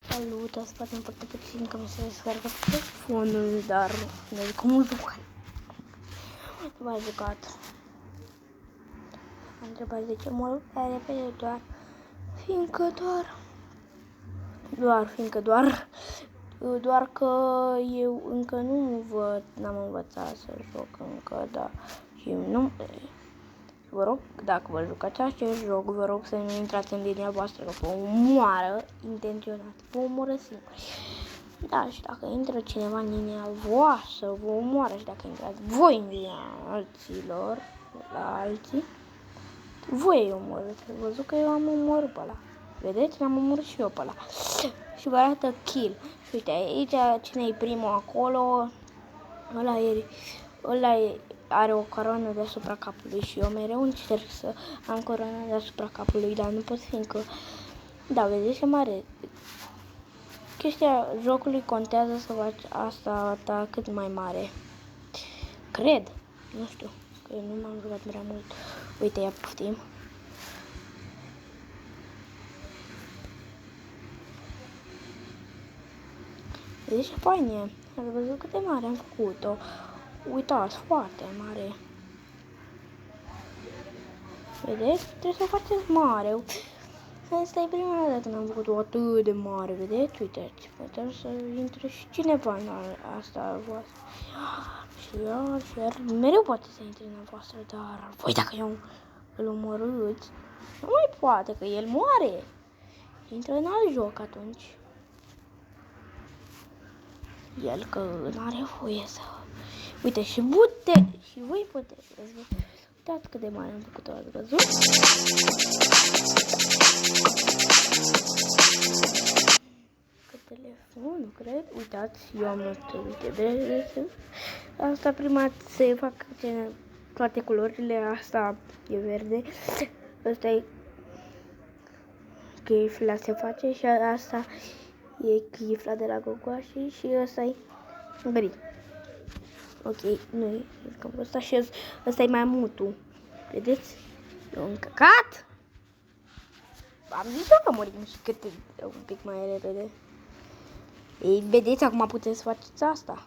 Salut, azi facem foarte puțin că mi se descarcă telefonul, dar ne jucăm un jucat. Nu m-a jucat. Am întrebat de ce mă rog repede doar că eu încă nu văd, n-am învățat să joc încă, da. Și nu, vă rog, dacă vă jucați acest joc, vă rog să nu intrați în linia voastră, că vă omoară intenționat, vă omoră singur. Da, și dacă intră cineva în linia voastră, vă omoară, și dacă intrați voi în linia alților, la alții, voi îi omorâți. Ați văzut că eu am omorât pe ăla. Vedeți? L-am omorât și eu pe ăla. Și vă arată kill. Și uite, aici cine e primul acolo, ăla are o coroană deasupra capului și eu mereu încerc să am coroana deasupra capului, dar nu pot, fiindcă, da, vedeți ce mare. Chestia jocului contează să faci asta ta cât mai mare. Cred. Nu știu, că nu m-am jucat prea mult. Uite, ia poftim. Vedeți ce fain e? Ați văzut cât de mare am făcut-o? Uitați, foarte mare. Vedeți? Trebuie să o faceți mare. Asta e prima dată când am făcut-o atât de mare, vedeți? Uitați, putem să intre și cineva în asta voastră. Și iar mereu poate să intre în voastră, dar voi dacă eu îl omorâți, nu mai poate, că el moare. Intră în alt joc atunci. El că n-are voie să... Uite, și voi puteți. Uitați cât de mare am făcut-o, ați văzut? Că telefonul, cred. Uitați, eu am luat, uite, asta prima se fac toate culorile, asta e verde, asta e chifla se face și asta e chifla de la gogoașii și ăsta e gri. Ok, nu e cam ăsta și ăsta e mamutul. Vedeți? E un căcat. Am zis eu că murim și cât un pic mai repede. Ei, vedeți, acum puteți să faceți asta.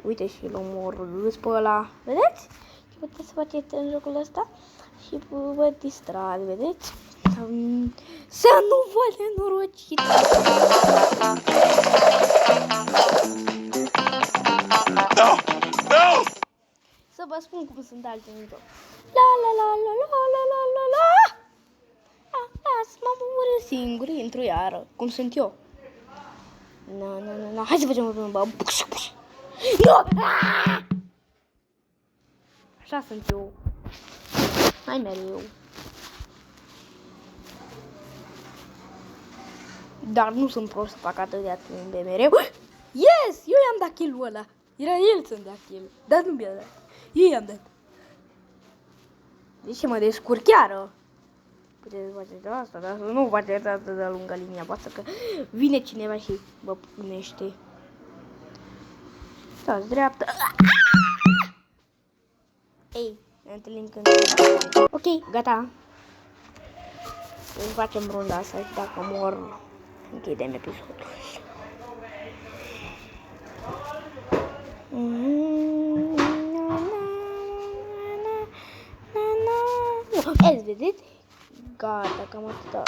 Uite, și îl omorâți pe ăla. Vedeți? Și puteți să faceți în jocul ăsta și vă distrați, vedeți? Să nu vă nenorociți! Să vă spun cum sunt alte în joc. La la la la la la la la la. Las, m-am omorât singur, intru iară, cum sunt eu. Na, hai să facem un bă. Nu! Așa sunt eu. Hai mereu. Dar nu sunt prost să fac atâtea timp mereu. Yes! Eu i-am dat kill-ul ăla. Era el să-mi dea kill. Dar nu mi-a dat. Eu i-am dat. Deci mă descurc chiar. Puteți face asta, dar să nu faceți atât de lungă linia voastră, că vine cineva și vă punește. Stați dreapta. Ei, ne întâlnim când... Ok, gata. Facem runda asta și dacă mor, închidem episodul. Vedeți? Gata, cam atâta.